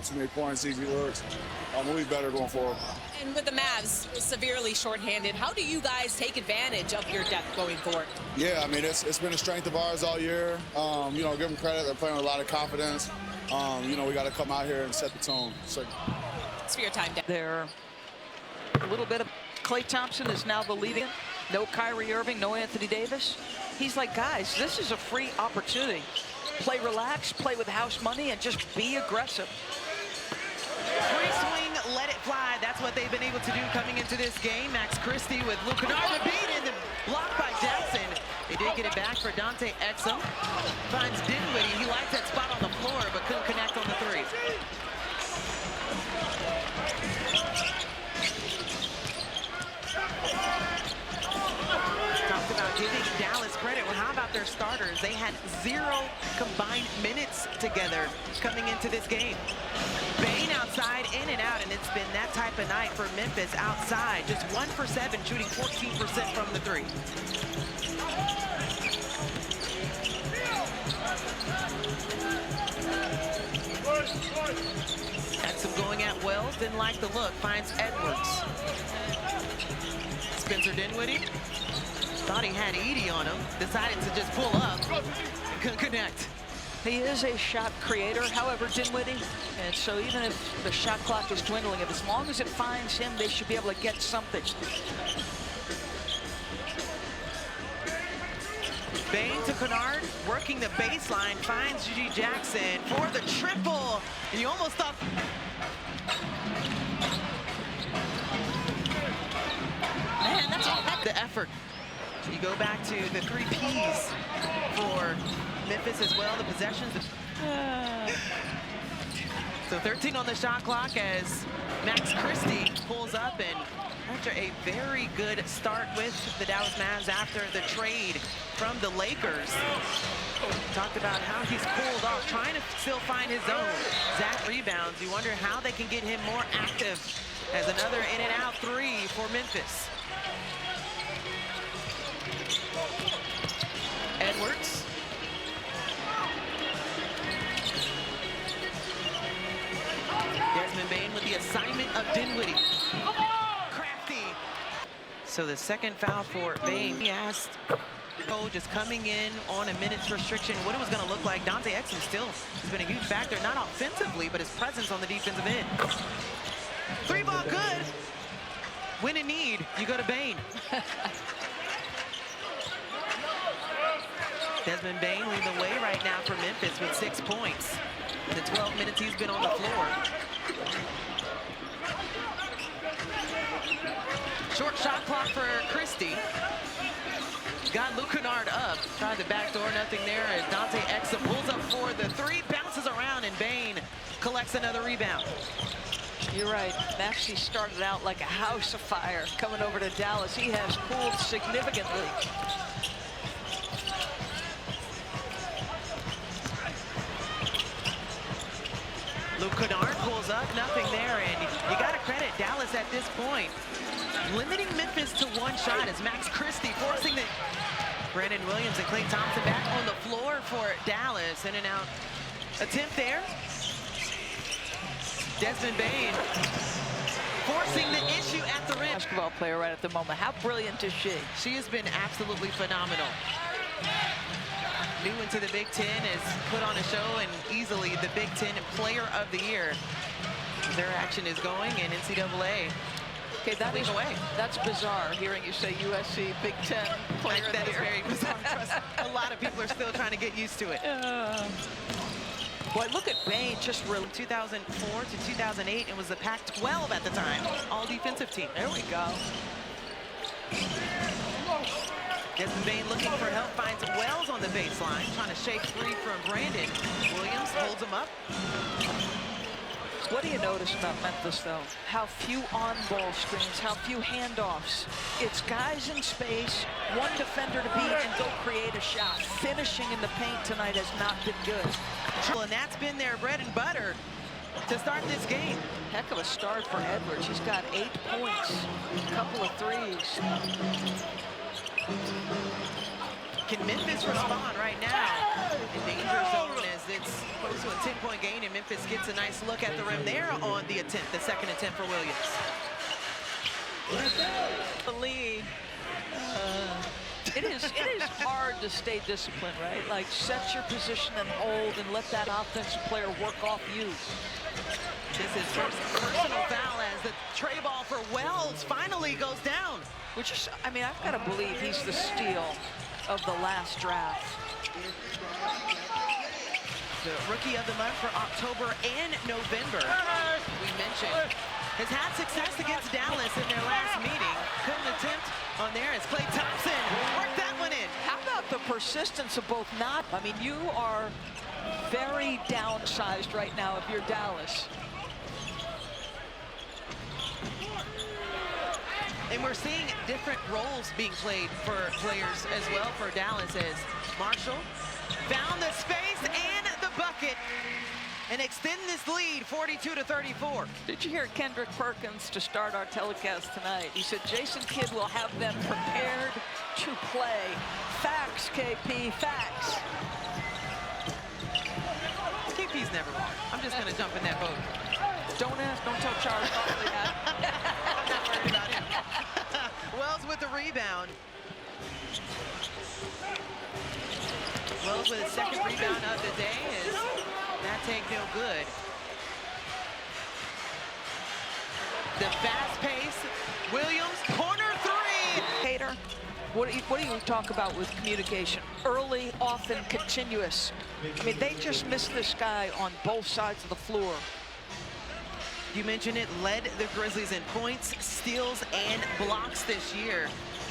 too many points, easy looks. We'll be better going forward. And with the Mavs severely shorthanded, how do you guys take advantage of your depth going forward? Yeah, I mean, it's been a strength of ours all year. You know, give them credit. They're playing with a lot of confidence. You know, we got to come out here and set the tone. So, it's for your time, Dan. There, a little bit of Klay Thompson is now the leading. No Kyrie Irving, no Anthony Davis. He's like, guys, this is a free opportunity. Play relaxed, play with house money, and just be aggressive. Free swing, let it fly. That's what they've been able to do coming into this game. Max Christie with Luke Kennard, the beat in the block by Jackson. They did get it back for Dante Exum. Finds Dinwiddie. He liked that spot on the floor, but couldn't connect on the three. Talked about giving Dallas credit. Well, how about their starters? They had 0 combined minutes together coming into this game. Bane outside, in and out, and it's been that type of night for Memphis outside. Just 1 for 7, shooting 14% from the three. Exum going at Wells, didn't like the look, finds Edwards. Spencer Dinwiddie thought he had Edie on him, decided to just pull up, couldn't connect. He is a shot creator, however, Dinwiddie, and so even if the shot clock is dwindling, as long as it finds him, they should be able to get something. Bane to Kennard, working the baseline, finds G.G. Jackson for the triple. And you almost thought... Man, that's all the effort. You go back to the 3 Ps for Memphis as well, the possessions. So 13 on the shot clock as Max Christie pulls up, and after a very good start with the Dallas Mavs after the trade from the Lakers. Talked about how he's cooled off, trying to still find his own. Zach rebounds. You wonder how they can get him more active as another in and out 3 for Memphis. Edwards. Desmond Bane with the assignment of Dinwiddie. Crafty. So the second foul for Bane. He asked coach is coming in on a minutes restriction what it was going to look like. Dante Exum still has been a huge factor, not offensively, but his presence on the defensive end. 3-ball good. When in need, you go to Bane. Desmond Bane leading the way right now for Memphis with 6 points. In the 12 minutes he's been on the floor. Short shot clock for Christie. Got Luke Kennard up. Tried the back door, nothing there as Dante Exum pulls up for the 3, bounces around, and Bane collects another rebound. You're right. Maxey started out like a house of fire coming over to Dallas. He has cooled significantly. Luke Kennard pulls up, nothing there, and you got to credit Dallas at this point. Limiting Memphis to 1 shot as Max Christie forcing the... Brandon Williams and Klay Thompson back on the floor for Dallas. In and out attempt there. Desmond Bane forcing the issue at the rim. Basketball player right at the moment. How brilliant is she? She has been absolutely phenomenal. New into the Big Ten, has put on a show, and easily the Big Ten Player of the Year. Their action is going, and NCAA Okay, that's bizarre, hearing you say USC Big Ten Player of the Year. That is very bizarre. Trust, a lot of people are still trying to get used to it. Boy, look at Bane just really. 2004 to 2008, it was the Pac-12 at the time, all defensive team. There we go. Desmond Bane looking for help, finds Wells on the baseline, trying to shake free from Brandon. Williams holds him up. What do you notice about Memphis, though? How few on-ball screens, how few handoffs. It's guys in space, one defender to beat, and go create a shot. Finishing in the paint tonight has not been good. And that's been their bread and butter to start this game. Heck of a start for Edwards. He's got 8 points, a couple of threes. Can Memphis respond right now? In danger zone as it's close to a 10-point gain, and Memphis gets a nice look at the rim there on the attempt, the second attempt for Williams. The lead. It is hard to stay disciplined, right? Like, set your position and hold and let that offensive player work off you. This is first personal foul as the tray ball for Wells finally goes down. Which is, I mean, I've got to believe he's the steal of the last draft. The rookie of the month for October and November. We mentioned has had success against Dallas in their last meeting. Couldn't attempt on there as Klay Thompson worked that one in. How about the persistence of both not? I mean, you are very downsized right now if you're Dallas. And we're seeing different roles being played for players as well for Dallas as Marshall found the space and the bucket and extend this lead 42-34. Did you hear Kendrick Perkins to start our telecast tonight? He said Jason Kidd will have them prepared to play. Facts, KP, facts. KP's never wrong. I'm just going to jump in that boat. Don't ask, don't tell Charles Barkley that. I'm not worried about him. Wells with the rebound. Wells with his second rebound of the day is that take no good. The fast pace, Williams, corner three. Hater, what do you talk about with communication? Early, often continuous. I mean, they just missed this guy on both sides of the floor. You mentioned it, led the Grizzlies in points, steals, and blocks this year.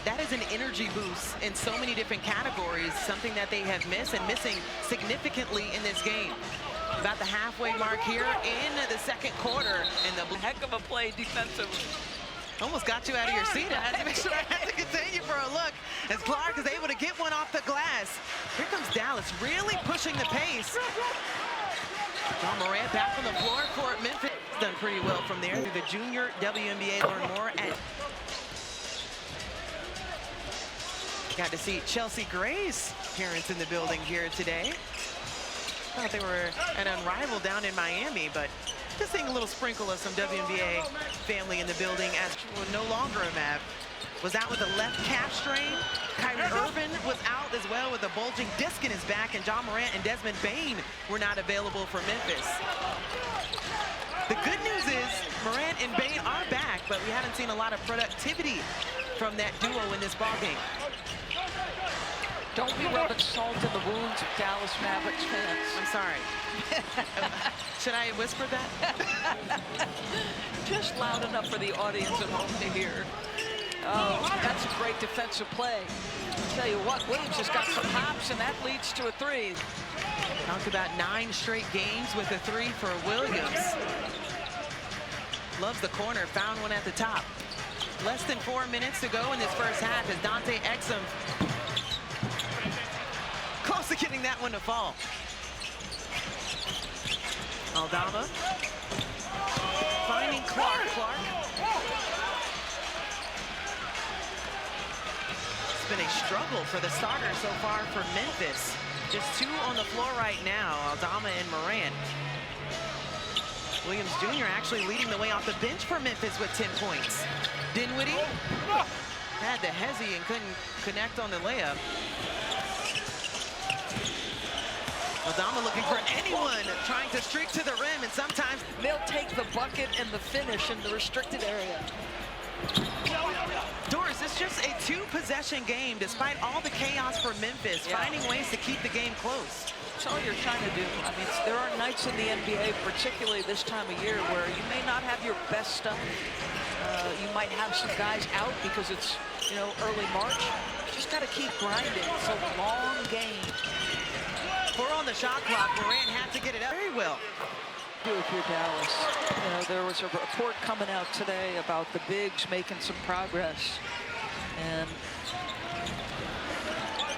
That is an energy boost in so many different categories, something that they have missed and missing significantly in this game. About the halfway mark here in the second quarter. And the Heck of a play defensively. almost got you out of your seat. I had to make sure I had to continue for a look as Clark is able to get one off the glass. Here comes Dallas really pushing the pace. John Morant back on the floor for Memphis. Done pretty well from there. The junior WNBA, learn more at. Got to see Chelsea Gray's appearance in the building here today. Thought they were an unrivaled down in Miami, but just seeing a little sprinkle of some WNBA family in the building as no longer a Mav. Was out with a left calf strain. Kyrie Irving was out as well with a bulging disc in his back, and John Morant and Desmond Bane were not available for Memphis. The good news is Morant and Bane are back, but we haven't seen a lot of productivity from that duo in this ballgame. Don't be rubbing salt in the wounds of Dallas Mavericks fans. I'm sorry. Should I whisper that? Just loud enough for the audience at home to hear. Oh, that's a great defensive play. I'll tell you what, Williams has got some hops, and that leads to a three. Talked about 9 straight games with a three for Williams. Loves the corner, found one at the top. Less than 4 minutes to go in this first half as Dante Exum close to getting that one to fall. Aldama finding Clark. It's been a struggle for the starters so far for Memphis. Just 2 on the floor right now, Aldama and Morant. Williams Jr. actually leading the way off the bench for Memphis with 10 points. Dinwiddie had the hezzy and couldn't connect on the layup. Aldama looking for anyone trying to streak to the rim, and sometimes They'll take the bucket and the finish in the restricted area. Doris, it's just a 2-possession game despite all the chaos for Memphis, finding ways to keep the game close. That's all you're trying to do. I mean, there are nights in the NBA, particularly this time of year, where you may not have your best stuff. You might have some guys out because it's, you know, early March. You just got to keep grinding. It's a long game. 4 on the shot clock. Morant had to get it up very well. Do if you're Dallas. You know, there was a report coming out today about the bigs making some progress. And,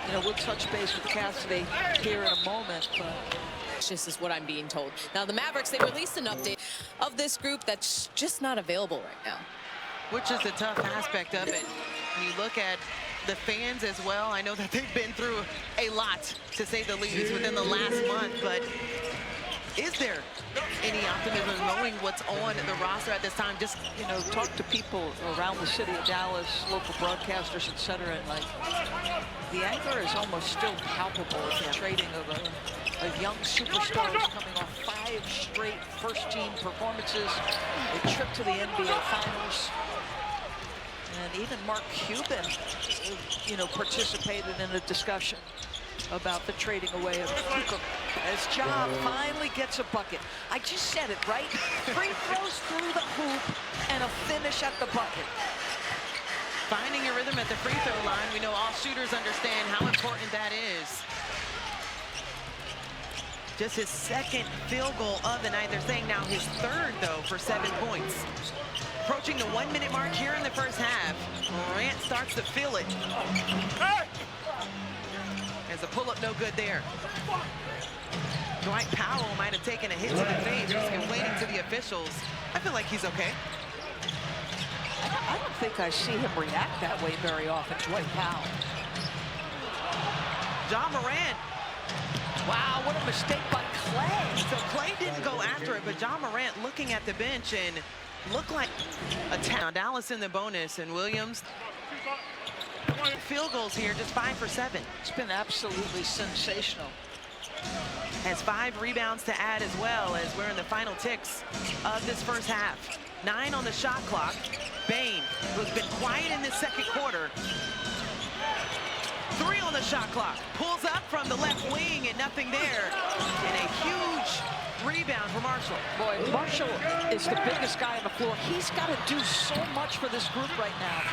you know, we'll touch base with Cassidy here in a moment, but This is what I'm being told. Now, the Mavericks, they released an update of this group that's just not available right now. Which is the tough aspect of it. When you look at the fans as well. I know that they've been through a lot, to say the least, within the last month, but is there any optimism knowing what's on the roster at this time? Just, You know, talk to people around the city of Dallas, local broadcasters, etc., and like the anger is almost still palpable with the trading of young superstars coming off 5 straight first-team performances, a trip to the NBA Finals. And even Mark Cuban, you know, participated in a discussion about the trading away of Cooper. As Ja finally gets a bucket. I just said it, right? Free throws through the hoop and a finish at the bucket. finding your rhythm at the free throw line. We know all shooters understand how important that is. Just his second field goal of the night. They're saying now his third, though, for 7 points. Approaching the 1 minute mark here in the first half. Morant starts to feel it. As a pull-up, no good there. Dwight Powell might have taken a hit to the face. He's complaining to the officials. I feel like he's okay. I don't think I see him react that way very often, Dwight Powell. Ja Morant. Wow, what a mistake by Clay. So Clay didn't go after it, but Ja Morant looking at the bench and looked like a now Dallas in the bonus, and Williams. Field goals here, just 5 for 7. It's been absolutely sensational. Has 5 rebounds to add as well, as we're in the final ticks of this first half. 9 on the shot clock. Bane, who's been quiet in this second quarter. 3 on the shot clock. Pulls up from the left wing and nothing there. And a huge rebound for Marshall. Boy, Marshall is the biggest guy on the floor. He's got to do so much for this group right now.